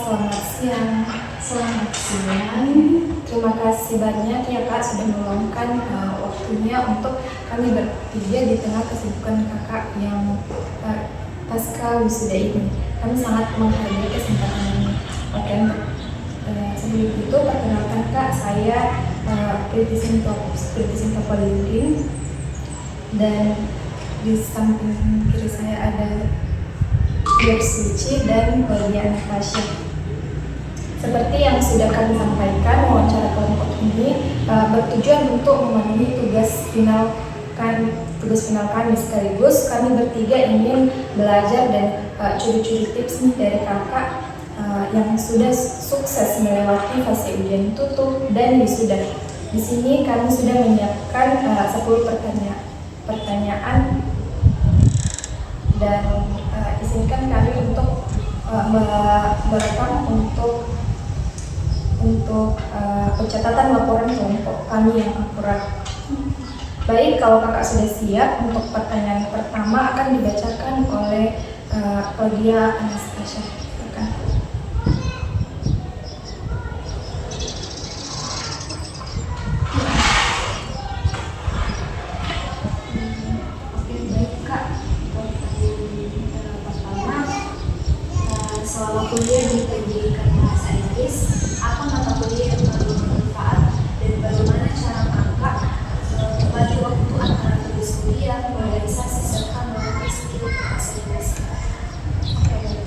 selamat siang. Selamat siang. Terima kasih banyak ya Kak sudah meluangkan waktunya untuk kami bertiga di tengah kesibukan Kakak yang pasca wisuda ini. Kami sangat menghargai kesempatan ini. Oke, sebelum itu perkenalkan Kak, saya Priti Sinta Polinding, dan di samping kiri saya ada Suci dan Claudia Natasha. Seperti yang sudah kami sampaikan, wawancara kelompok ini bertujuan untuk memenuhi tugas final kami, sekaligus kami bertiga ingin belajar dan curi-curi tips nih dari kakak yang sudah sukses melewati fase ujian tutup dan wisuda. Di sini kami sudah menyiapkan 10 pertanyaan dan izinkan kami untuk merekam untuk pencatatan laporan kelompok kami yang akurat. Baik, kalau kakak sudah siap, untuk pertanyaan pertama akan dibacakan oleh Claudia Anastasia. Selama kuliah di pendidikan bahasa Inggris, apa mata kuliah yang paling bermanfaat dan bagaimana cara kakak membagi waktu antara tugas kuliah, organisasi, serta melatih skill bahasa Inggris?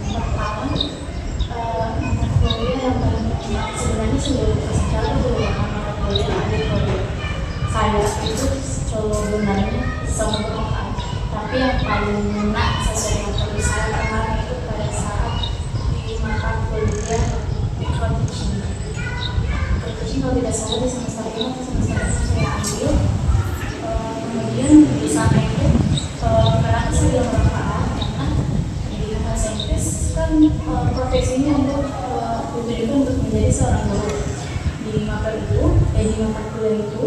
Pertama, mata kuliah yang paling bermanfaat sebenarnya sudah dikasih tahu beberapa mata kuliah ada kalau saya itu sebenarnya semua bermanfaat, tapi yang paling mengena sesuai dengan tulis saya kemarin itu pada saat mata kuliah teaching kalau tidak salah di semester 5 atau semester 6 saya ambil. Kemudian di sana itu kenapa saya bilang bermanfaat, karena di bahasa Inggris kan profesinya ditujukan untuk menjadi seorang guru. Di mata kuliah itu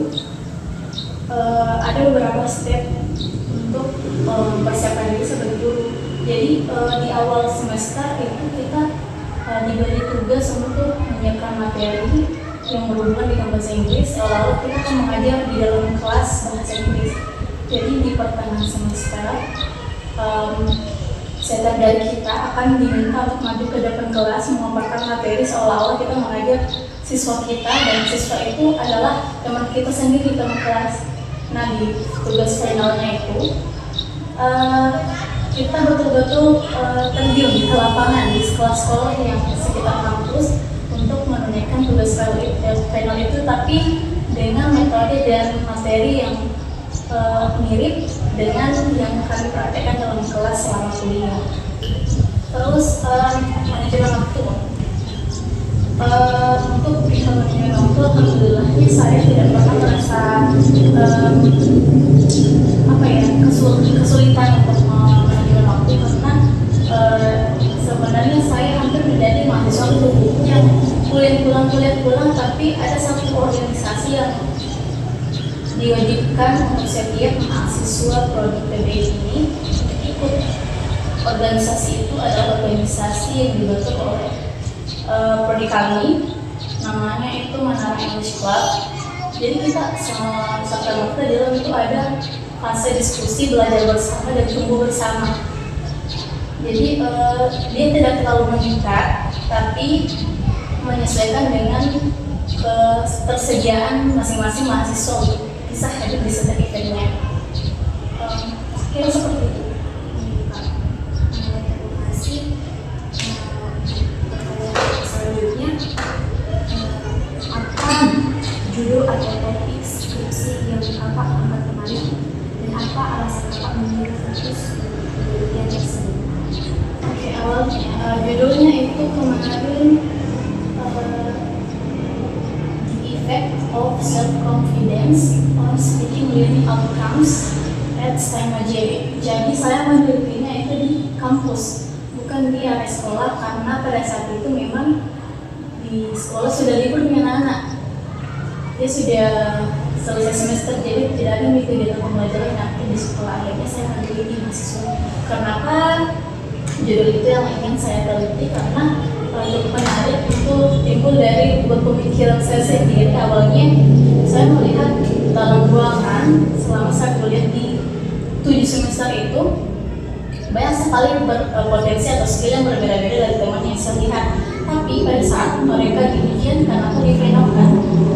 ada beberapa step untuk mempersiapkan diri sebagai guru. Jadi di awal semester itu kita diberi tugas untuk menyiapkan materi yang berhubungan dengan bahasa Inggris. Lalu kita akan mengajar di dalam kelas bahasa Inggris. Jadi di pertengahan semester setelah dari kita akan diminta untuk maju ke depan kelas memaparkan materi seolah-olah kita mengajar siswa kita, dan siswa itu adalah teman kita sendiri, teman kelas. Nah, di tugas finalnya itu kita betul-betul terjun ke lapangan di sekolah-sekolah yang sekitar kampus untuk menunaikan tugas final itu, tapi dengan metode dan materi yang mirip dengan yang kami praktekkan dalam kelas selama kuliah. Terus manajemen waktu. Untuk manajemen waktu, alhamdulillahnya saya tidak pernah merasa kesulitan untuk manajemen waktu, karena sebenarnya saya hampir menjadi mahasiswa yang kuliah pulang, tapi ada satu organisasi yang diwajibkan untuk setiap mahasiswa prodi PBI ini untuk ikut. Organisasi itu adalah organisasi yang dibentuk oleh prodi kami, namanya itu Menara English Club. Jadi kita selama waktu di dalam itu ada fase diskusi, belajar bersama, dan tumbuh bersama. Jadi dia tidak terlalu mengikat, tapi menyesuaikan dengan ketersediaan masing-masing mahasiswa untuk bisa hadir di setiap eventnya. Kira seperti itu. Terima kasih. Selanjutnya, apa judul atau topik skripsi yang kakak angkat kemarin, dan apa alasan kakak memilih fokus penelitian tersebut? Oke, judulnya itu kemarin The Effect of Self-Confidence on Speaking Learning Outcomes at STEM JB. Jadi saya menelitinya itu di kampus, bukan di area sekolah, karena pada saat itu memang di sekolah sudah libur dengan anak. Dia sudah selesai semester, jadi tidak ada kegiatan pembelajaran yang aktif di sekolah. Akhirnya saya meneliti mahasiswa. Kenapa judul itu yang ingin saya teliti? Karena cukup menarik timbul dari berpemikiran saya sendiri. Awalnya saya melihat dalam ruangan selama saya kuliah di 7 semester itu banyak sekali potensi atau skill yang berbeda-beda dari teman yang saya lihat. Tapi pada saat mereka diujian dan aku difinalkan,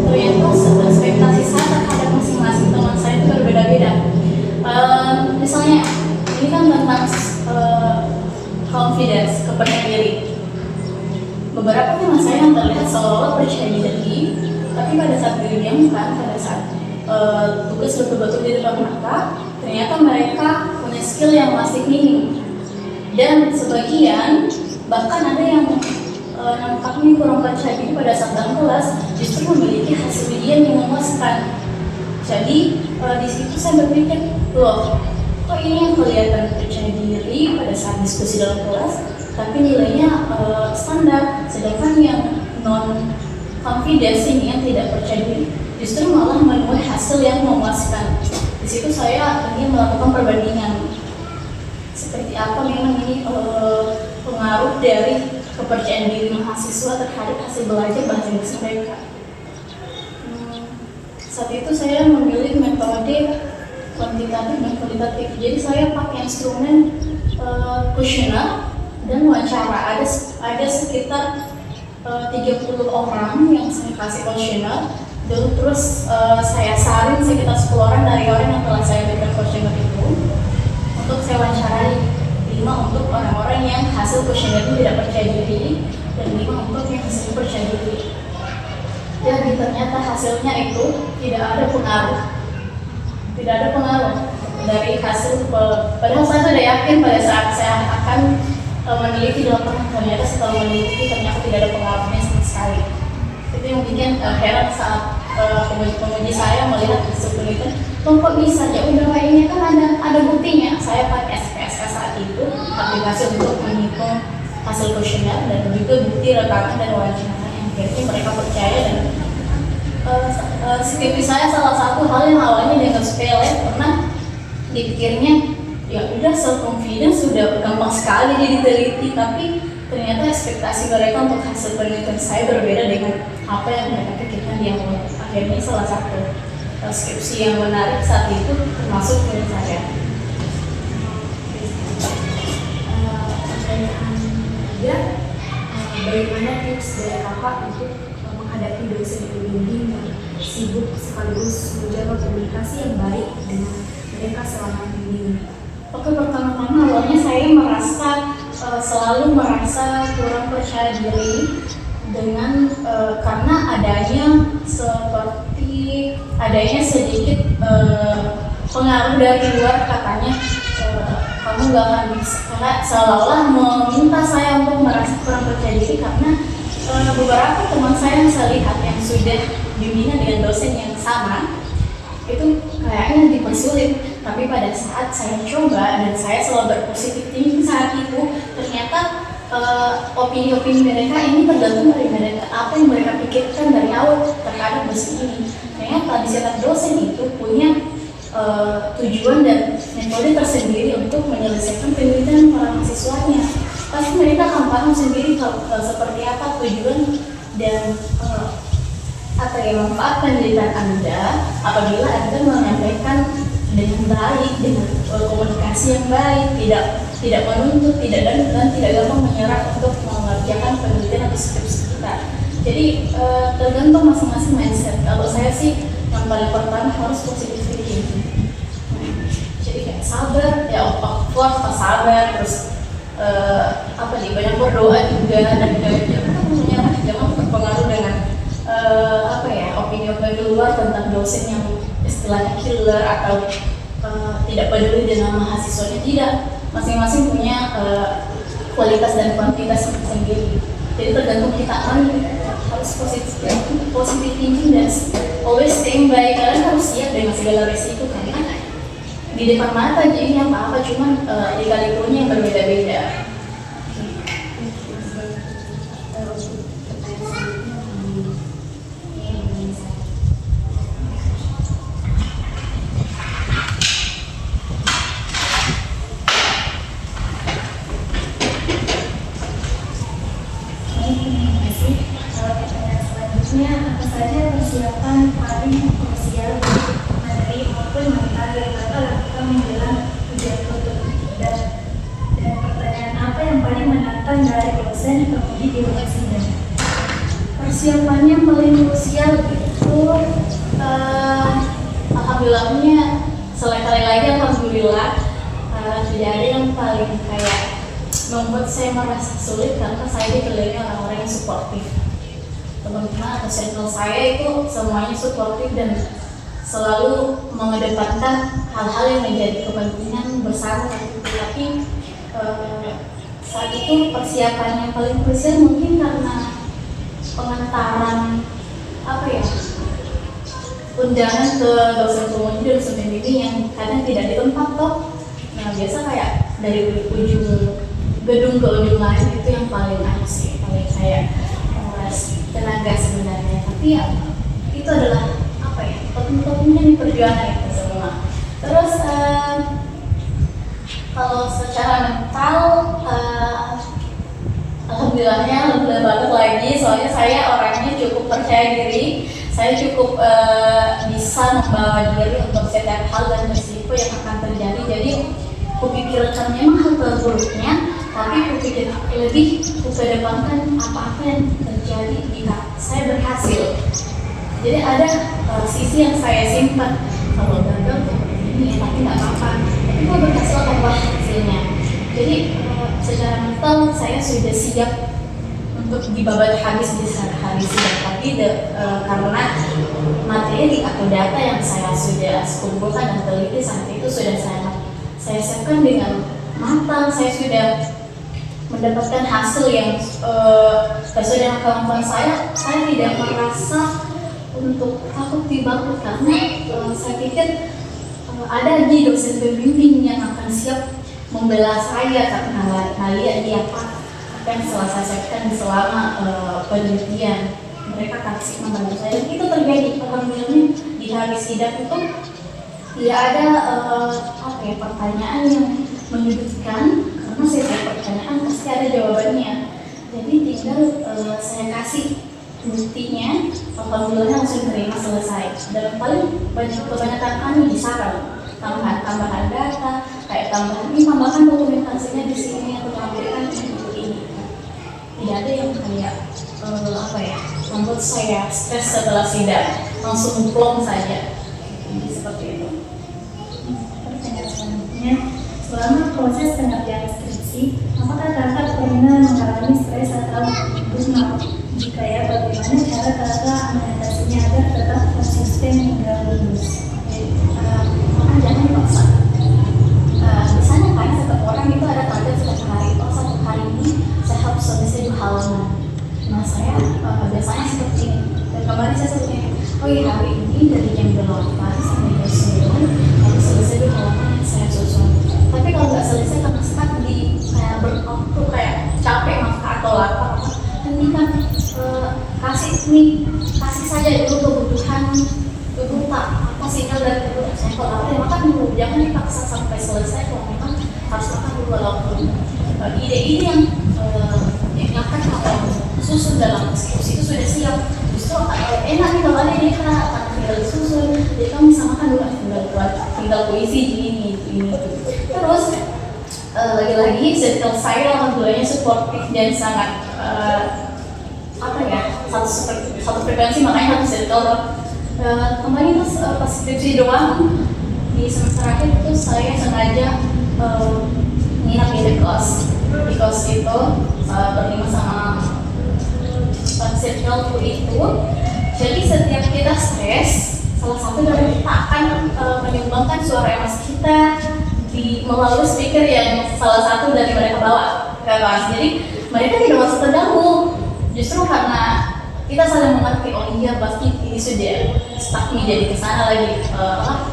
ternyata ekspektasi saya terhadap masing-masing teman saya itu berbeda-beda. Misalnya ini kan tentang confidence, kepercayaan diri. Beberapa teman saya yang terlihat seolah-olah percaya diri, tapi pada saat didiamkan, pada saat tugas betul-betul di depan mata, ternyata mereka punya skill yang masih minim. Dan sebagian bahkan ada yang nampaknya kurang percaya diri pada saat dalam kelas, justru memiliki hasil ujian yang memuaskan. Jadi di situ saya berpikir, loh, kok ini yang kelihatan percaya diri pada saat diskusi dalam kelas, tapi nilainya standar, sedangkan yang non confidence ini yang tidak percaya diri justru malah menuai hasil yang memuaskan. Di situ saya ingin melakukan perbandingan seperti apa memang ini pengaruh dari kepercayaan diri mahasiswa terhadap hasil belajar bahasa Inggris mereka. Saat itu saya memilih metode kuantitatif dan kualitatif. Jadi saya pakai instrumen kuesioner dan wawancara. Ada sekitar 30 orang yang saya kasih kuesioner. Terus saya saring sekitar 10 orang dari orang yang telah saya berikan kuesioner itu untuk saya wawancarai. 5 untuk orang-orang yang hasil kuesioner itu tidak percaya diri, dan 5 untuk yang hasil percaya diri. Dan ternyata hasilnya itu tidak ada pengaruh dari hasil. Padahal saya sudah yakin pada saat saya akan meneliti di lapangan, ternyata setelah meneliti ternyata tidak ada pengaruhnya sama sekali. Itu yang bikin heran saat penguji saya melihat hasil penelitian. Kok bisa? Ya udah, ini kan ada buktinya. Saya pakai SPSS saat itu, aplikasi untuk menghitung hasil kuesioner dan juga bukti rekaman dan wawancara yang akhirnya mereka percaya. Dan skripsi saya salah satu hal yang awalnya dianggap sepele karena dipikirnya ya udah self confidence sudah gampang sekali diteliti, tapi ternyata ekspektasi mereka untuk hasil penelitian saya berbeda dengan apa yang mereka pikirkan di awal. Akhirnya salah satu skripsi yang menarik saat itu termasuk dari saya. Pertanyaan ketiga, bagaimana tips dari kakak untuk menghadapi dosen pembimbing yang sibuk sekaligus menjaga komunikasi yang baik dengan mereka selama membimbing? Oke, pertama-tama awalnya saya selalu merasa kurang percaya diri dengan karena adanya sedikit pengaruh dari luar, katanya kamu gak akan bisa, karena seolah-olah meminta saya untuk merasa kurang percaya diri karena beberapa teman saya yang saya lihat yang sudah bimbingan dengan dosen yang sama itu kayaknya dipersulit. Tapi pada saat saya coba dan saya selalu berpositif thinking saat itu, ternyata opini-opini mereka ini tergantung dari mereka, apa yang mereka pikirkan dari awal terhadap dosen ini. Ternyata di setiap dosen itu punya tujuan dan metode tersendiri untuk menyelesaikan penelitian para mahasiswanya. Pasti mereka akan paham sendiri seperti apa tujuan dan apa yang manfaat penelitian Anda apabila Anda menyampaikan dengan baik, dengan komunikasi yang baik, tidak menuntut, dan tidak gampang menyerah untuk mengerjakan penelitian atau skripsi kita. Jadi tergantung masing-masing mindset. Kalau saya sih yang paling pertama harus positive thinking. Jadi kayak sabar, ya of course sabar, terus banyak berdoa juga, dan jangan menyerah, jangan terpengaruh dengan opini-opini luar tentang dosen yang istilahnya killer atau tidak peduli dengan mahasiswanya. Tidak, masing-masing punya kualitas dan kuantitas sendiri. Jadi tergantung kita harus positive thinking dan always staying by. Kalian harus siap dengan segala resiko karena di depan mata jadi apa-apa, cuman lika-likunya yang berbeda-beda. selanjutnya, apa saja persiapan paling krusial bagi materi maupun mental yang bakal lakukan menjelang ujian tutup? Dan pertanyaan apa yang paling menantang dari dosen penguji di ruang sidang? Persiapannya paling krusial itu alhamdulillahnya sekali lagi alhamdulillah tidak ada yang paling kayak membuat saya merasa sulit karena saya dikelilingi orang-orang yang suportif. Teman-teman atau circle saya itu semuanya suportif dan selalu mengedepankan hal-hal yang menjadi kepentingan bersama. Tapi saat itu persiapannya paling krusial mungkin karena pengantaran undangan ke dosen penguji dan dosen pembimbing yang kadang tidak di tempat toh. Nah biasa kayak dari ujung gedung ke ujung lain itu yang paling sih, paling kayak tenaga sebenarnya. Tapi ya itu adalah pentingnya nih perjuangan itu semua. Terus kalau secara mental alhamdulillah banget lagi, soalnya saya orangnya cukup percaya diri, saya cukup bisa membawa diri untuk setiap hal dan risiko yang akan terjadi. Jadi kupikirkan memang hal terburuknya, tapi kukedepankan apa-apa yang terjadi jika saya berhasil. Jadi ada sisi yang saya simpan, kalau gagal ini tapi nggak apa-apa, tapi kalau berhasil akan hasilnya. Jadi secara mental saya sudah siap untuk dibabat habis di hari sidang, tapi karena materi atau data yang saya sudah kumpulkan dan teliti saat itu sudah saya siapkan dengan matang. Saya sudah mendapatkan hasil yang sesuai dengan kemampuan saya tidak merasa untuk takut dibangkut karena saya pikir ada lagi dosen pembimbing yang akan siap membela saya karena lihat apa yang setelah saya siapkan selama penelitian. Mereka kasih membantu saya, itu terjadi. Alhamdulillah di hari sidang itu tidak ada pertanyaan yang menyudutkan karena setiap pertanyaan pasti ada jawabannya. Jadi tinggal saya kasih buktinya, alhamdulillah langsung terima selesai. Dan paling kebanyakan kami disaran tambahan data, kayak tambahkan dokumentasinya di sini atau tampilkan ini. Tidak ada yang kayak membuat saya stres setelah sidang, langsung plong saja. Jadi seperti itu. Pertanyaan selanjutnya, selama proses pengerjaan skripsi, apakah kakak pernah mengalami stres atau burnout? Jika ya, bagaimana cara kakak mengatasinya agar tetap konsisten hingga lulus? Maka jangan dipaksa. Misalnya kan setiap orang itu ada target setiap hari. Satu hari ini saya harus selesai 2 halaman. Nah saya biasanya seperti ini. Dan kemarin saya seperti ini. Hari ini dari jam 8 sampai jam 9 harus selesai 2 halaman yang saya susun. Tapi kalau nggak selesai karena stuck di kayak burnout tuh kayak capek mata atau lapar, hentikan. Kasih saja dulu kebutuhan tubuh apa sinyal dari tubuh saya. Kalau apa makan dulu, jangan dipaksa sampai selesai. Kalau memang harus makan dulu, walaupun ide-ide yang akan kamu susun dalam skripsi itu sudah siap, justru enak nih kalau dia akan tinggal disusun, jadi kamu bisa makan dulu, tinggal puisi ini. Terus lagi-lagi circle saya alhamdulillahnya suportif dan sangat satu frekuensi, makanya harus circle. Kemarin itu pas skripsi doang di semester akhir itu saya sengaja nginap di kos itu berlima sama circle itu. Jadi setiap kita stres, salah satu dari kita akan menyumbangkan suara emosi kita melalui speaker yang salah satu dari mereka bawa ke kelas. Jadi mereka tidak masuk terganggu, justru karena kita saling mengerti. Oh iya, pasti ini sudah stuck nih, jadi kesana lagi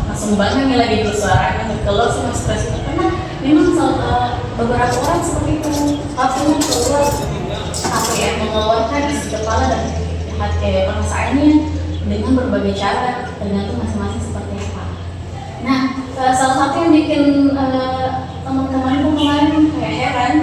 langsung banget nih lagi bersuara untuk keluar sama stres itu. Karena memang beberapa orang seperti itu harusnya keluar mengeluarkan isi kepala dan hati perasaannya dengan berbagai cara, tergantung masing-masing seperti apa. Nah, salah satu yang bikin teman-temanku kemarin kayak heran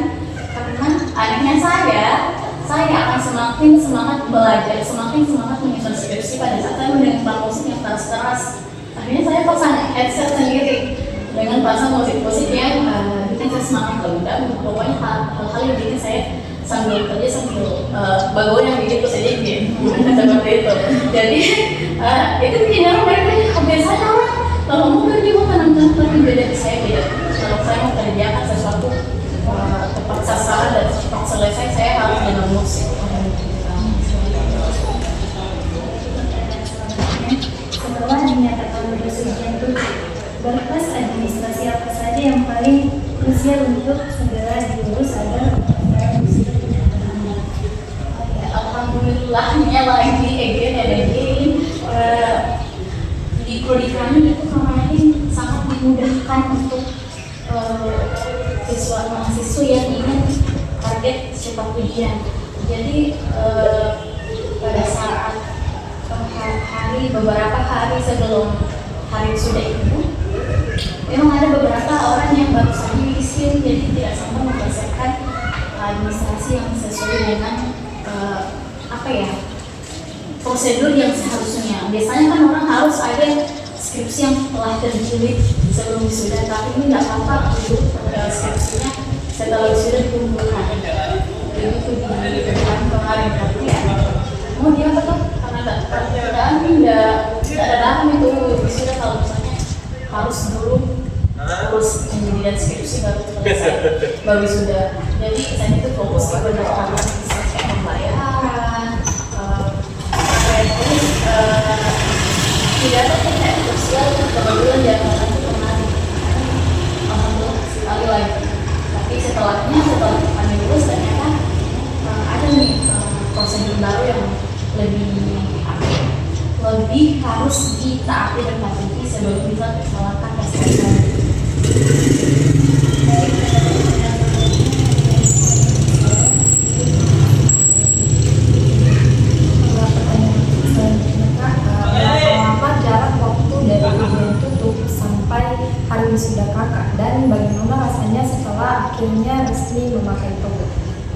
karena anehnya saya saya akan semakin semangat belajar, semakin semangat menyusun skripsi pada saat saya mendengar musik yang keras-keras. Akhirnya saya pasang headset sendiri dengan pasang musik-musik yang bikin saya semangat udah pokoknya hal-hal yang bikin saya sambil kerja sambil bagus yang bikin saya game seperti itu. Jadi itu bikin orang mereka biasanya orang kalau mau kerja mau tanam-tanam tapi beda saya beda. Kalau saya mau kerjakan sesuatu tepat sasaran dan cepat selesai, saya harus dengan musik. Setelah dinyatakan lulus ujian tujuh, berkas administrasi apa saja yang paling krusial untuk segera diurus agar pendaftaran wisuda tidak terlambat? Alhamdulillahnya lagi di prodi kami itu kemarin sangat dimudahkan untuk siswa mahasiswa yang ingin target cepat ujian. Jadi pada saat beberapa hari sebelum hari sudah itu, memang ada beberapa orang yang baru saja diisi, jadi tidak sampai mempersiapkan administrasi yang sesuai dengan prosedur yang seharusnya. Biasanya kan orang harus ada skripsi yang telah terjilid sebelum wisuda, tapi ini nggak apa-apa itu skripsinya setelah wisuda dikumpulkan. Itu di kemarin tapi ya mau dia betul karena tidak ada dalam itu wisuda kalau misalnya harus dulu terus penjadian skripsi baru selesai baru wisuda. Jadi saya itu fokus ke pendaftaran administrasi pembayaran tidak ada kayak sosial kebetulan jangan nanti kemarin alhamdulillah sekali lagi. Tapi setelah kami lulus ternyata ada nih prosedur baru yang lebih harus ditaati dan patuhi sebelum bisa melakukan tes. Wisuda kakak dan bagaimana rasanya setelah akhirnya resmi memakai toga?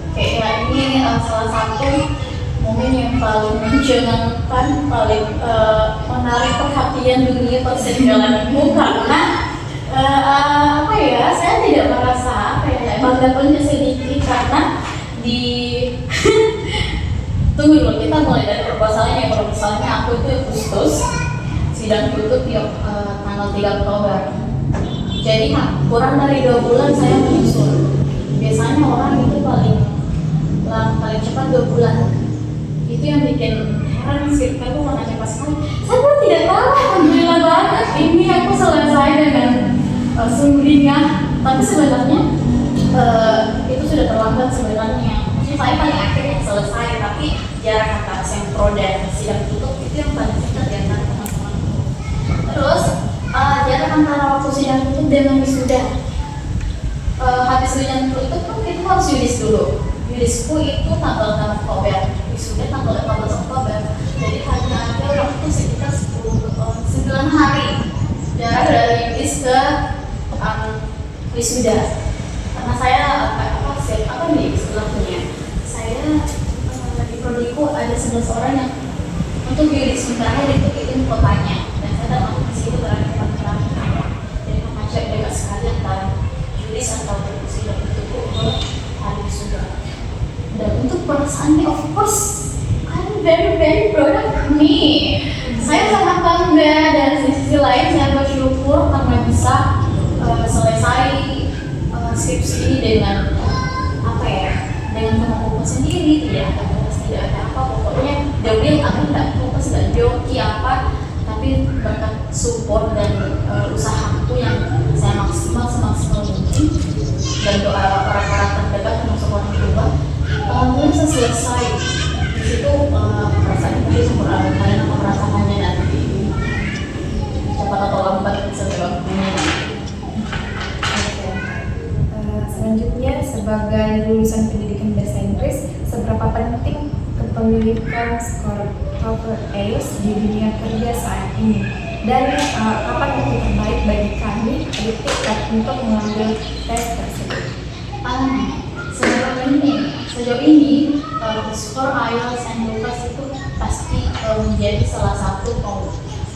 Oke, ya ini salah satu momen yang paling menyenangkan, paling menarik perhatian dunia persenggalanku karena saya tidak merasa bangga sedikit karena di tunggu dulu kita mulai dari proposalnya aku itu Agustus, sidang tutup di tanggal 3 Oktober. Jadi kurang dari 2 bulan saya menyusun. Biasanya orang itu paling cepat 2 bulan. Itu yang bikin heran sih. Aku mana cepat sekali. Saya pun tidak tahu. Alhamdulillah banget. Ini aku selesai dengan sungguhnya. Tapi sebenarnya itu sudah terlambat sebenarnya. Maksudnya saya paling akhirnya selesai. Tapi jarak antara sempro dan sidang tutup itu yang paling singkat di antara teman-temanku. Terus jarak antara waktu sidang tutup dengan wisuda. Habis sidang tutup kan itu harus yudis dulu. Yudisku itu tanggal 6 Oktober, wisuda tanggal 14 Oktober. Jadi hanya ada waktu sekitar 9 hari jarak dari yudis ke wisuda. Karena saya apa nih istilahnya? Saya di prodiku ada 11 orang yang untuk yudis sementara itu kotanya. Dan saya dalam itu terakhir jadi mengajak dekat sekali antara juris atau wisuda itu ke hari wisuda. Dan untuk perasaannya of course I'm very proud of me. Saya sangat bangga dan di sisi lain saya bersyukur karena bisa selesai skripsi ini dengan dengan kemampuan sendiri, tidak ada apa pokoknya Dewi aku tidak fokus dan joki apa, tapi berkat support dan usahaku yang saya maksimal semaksimal mungkin dan doa orang-orang terdekat termasuk orang tua, alhamdulillah bisa selesai. Di situ perasaan itu sempurna kalian akan merasakannya nanti cepat atau lambat sebelumnya. Selanjutnya, sebagai lulusan pendidikan bahasa Inggris, seberapa penting kepemilikan skor TOEFL IELTS di dunia kerja saat ini? Dan kapan waktu terbaik bagi kami untuk mengambil tes tersebut? Seberapa penting? sejauh ini skor IELTS dan TOEFL itu pasti menjadi salah satu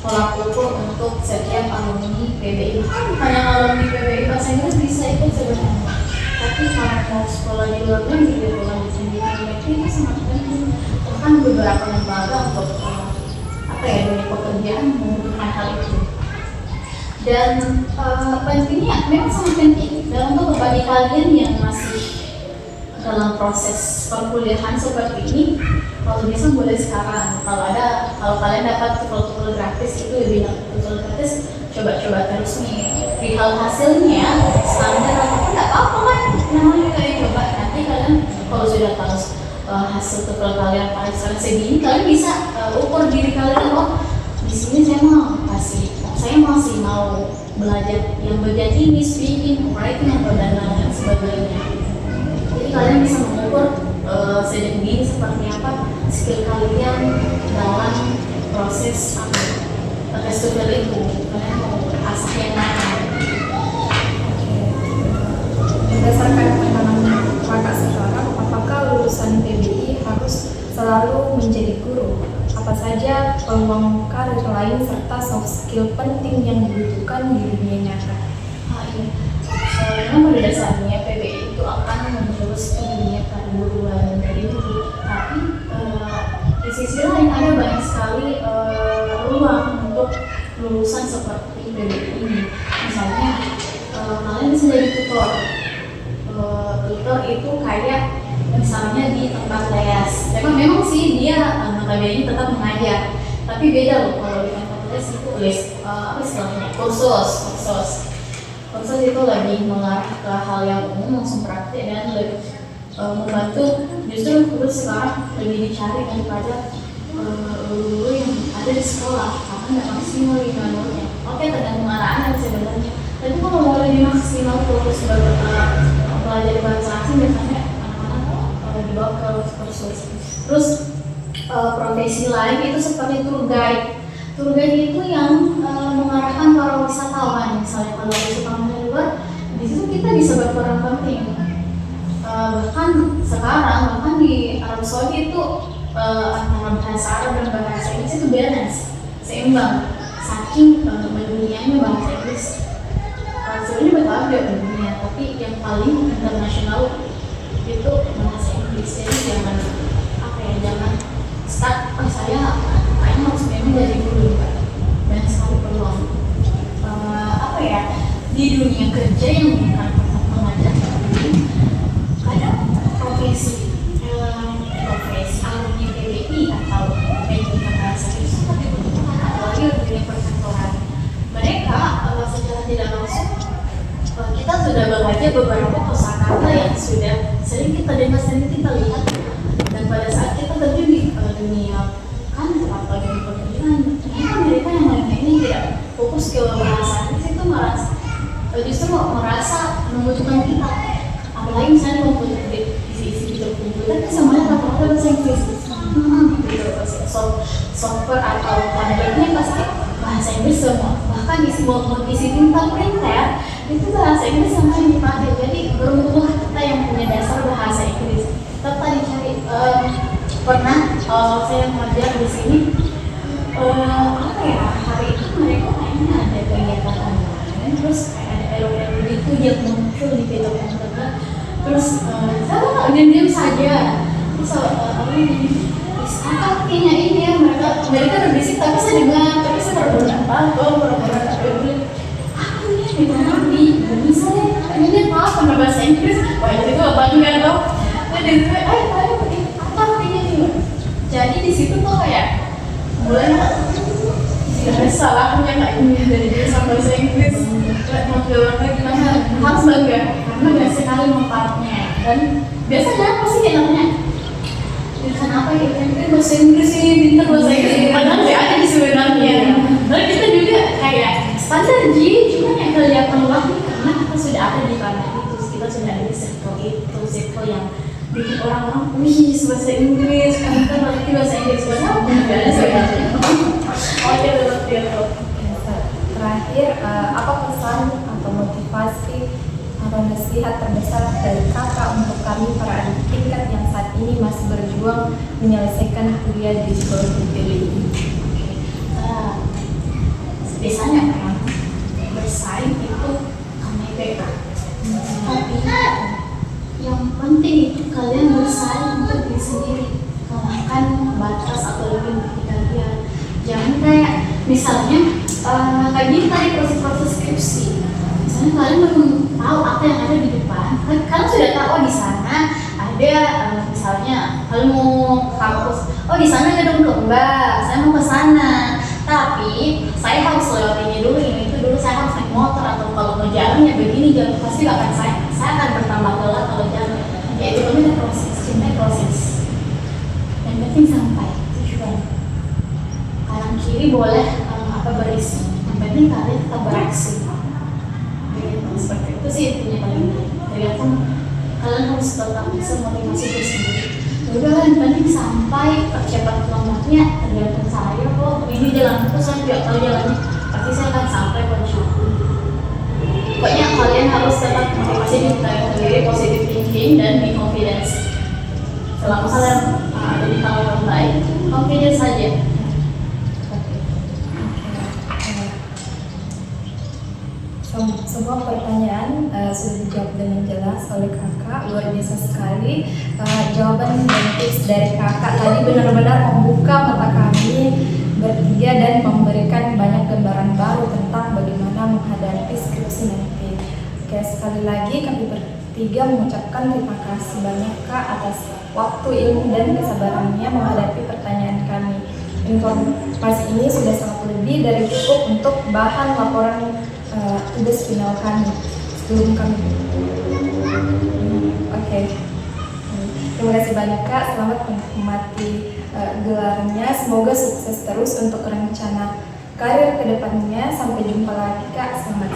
tolak ukur untuk setiap alumni PBI. Hanya alumni PBI bahasa Inggris bisa ikut sebenarnya, tapi kalau mau sekolah di luar negeri, sekolah di negeri itu sangat penting. Bahkan beberapa lembaga untuk dunia pekerjaan membutuhkan hal itu. Dan pentingnya memang sangat penting. Dan untuk bagi kalian yang masih dalam proses perkuliahan seperti ini, kalau bisa boleh sekarang. Kalau kalian dapat tutorial gratis itu lebih tutorial gratis, coba-coba terus nih. Perihal hasilnya standar apapun nggak apa-apa kan, namanya kalian coba. Nanti kalian kalau sudah tahu hasil tutorial kalian paling segini, kalian bisa ukur diri kalian, di sini saya masih mau belajar yang bagian ini, speaking, writing, atau dan lain sebagainya. Jadi kalian bisa mengukur sejauh ini seperti apa skill kalian dalam proses tes TOEFL itu. Kalian mau asah yang mana? Berdasarkan pengalaman kakak sekarang, apakah lulusan PBI harus selalu menjadi guru? Apa saja peluang karir lain serta soft skill penting yang dibutuhkan di dunia nyata? Memang pada dasarnya PBI itu akan menjurus ke dunia keguruan dari dulu, tapi di sisi lain ada banyak sekali ruang untuk lulusan seperti PBI ini. Misalnya kalian bisa jadi tutor. Tutor itu kayak misalnya di tempat les. Memang sih dia notabene tetap mengajar, tapi beda loh kalau di tempat les itu kursus itu lebih mengarah ke hal yang umum, langsung praktik dan lebih membantu. Justru kursus sekarang lebih dicari daripada guru yang ada di sekolah karena nggak maksimal di manualnya. Oke, tergantung anak-anak sebenarnya, tapi kalau mau lebih maksimal kursus belajar bahasa asing biasanya anak-anak dibawa ke kursus. Terus profesi lain itu seperti tour guide. Tour guide itu yang mengarahkan para wisatawan. Misalnya kalau wisatawan dari luar, di situ kita bisa berperan penting. Bahkan di Arab Saudi itu antara bahasa Arab dan bahasa Inggris itu balance, seimbang. Saking mendunianya bahasa Inggris. Sebenarnya betul ada dunia, tapi yang paling internasional itu bahasa Inggris. Jadi jangan start saya kayaknya harus memang dari dulu, banyak sekali peluang di dunia kerja yang bukan mengajar. Ada profesi alumni PBI atau pendidikan bahasa Inggris tapi bukan apalagi di dunia perkantoran. Mereka secara tidak langsung kita sudah belajar beberapa kosakata yang sudah sering kita dengar, sering kita lihat, dan pada saat kita terjun di dunia kantor atau di pekerjaan, ternyata mereka yang lainnya ini tidak fokus ke bahasa Inggris, itu justru merasa membutuhkan kita. Apalagi misalnya waktu isi di komputer kan semuanya rata-rata bahasa Inggris. Software atau hardware-nya pasti bahasa Inggris semua. Bahkan isi tinta printer itu bahasa Inggris sama yang dipakai. Jadi beruntung kita yang punya dasar bahasa Inggris. Tetap dicari. Pernah saya mengajar di sini, hari itu mereka kayaknya ada kegiatan online, terus ada error itu dia muncul di video komputer, terus saya diam-diam saja, terus artinya ini ya mereka berbisik tapi saya dengar, tapi saya pura-pura bisa ya, ini maaf sama bahasa Inggris, wah itu bangga dong, jadi di situ tuh kayak mulai tidak ada salahnya kayak ini dari sama bahasa Inggris. Mau ke luar negeri harus bangga karena banyak sekali manfaatnya. Dan biasanya apa sih enaknya? Kenapa ya? Bahasa Inggris ini pintar bahasa Inggris. Padahal nggak ada di sebenarnya. Lalu kita juga kayak standar cuma yang kelihatan luar karena kita sudah ada di ranah itu, kita sudah ada di circle yang bikin orang-orang bahasa Inggris, kita ngerti bahasa Inggris padahal nggak ada sebenarnya. Terakhir, apa pesan atau motivasi atau nasihat terbesar dari kakak untuk kami para adik tingkat yang menyelesaikan kuliah di sekolah PPDI? Biasanya memang bersaing itu karena IPK, tapi yang penting itu kalian bersaing untuk diri sendiri, kalahkan batas atau limit kalian. Jangan kayak misalnya kayak gini tadi proses skripsi. Misalnya kalian belum tahu apa yang ada di depan, kalian sudah tahu oh di sana ada misalnya kalian mau kampus, oh di sana ada gedung lomba, saya mau ke sana. Tapi saya harus lewat ini dulu, ini itu dulu, saya harus naik motor atau kalau mau jalan ya begini jalan pasti gak akan saya akan bertambah lelah kalau jalan. Ya itu namanya proses, cinta proses. Yang penting sampai tujuan. Kanan kiri boleh berisi, yang penting kalian tetap beraksi. Seperti itu sih intinya paling tergantung kalian harus tetap bisa motivasi diri sendiri. Udah yang penting sampai percepatan lambatnya tergantung saya kok. Ini jalan terus saya tidak tahu jalannya, pasti saya akan sampai kok. Pokoknya kalian harus tetap motivasi diri sendiri, positive thinking dan be confidence. Selama kalian ada di tahun yang baik, confidence saja. Semua pertanyaan sudah dijawab dengan jelas oleh kakak, luar biasa sekali. Jawaban dan tips dari kakak tadi benar-benar membuka mata kami bertiga dan memberikan banyak gambaran baru tentang bagaimana menghadapi skripsi nanti. Oke, sekali lagi kami bertiga mengucapkan terima kasih banyak kak atas waktu, ilmu dan kesabarannya menghadapi pertanyaan kami. Informasi ini sudah sangat lebih dari cukup untuk bahan laporan tugas final kami sebelum kami. Oke. Terima kasih banyak kak, selamat menikmati gelarnya. Semoga sukses terus untuk rencana karir kedepannya. Sampai jumpa lagi kak, selamat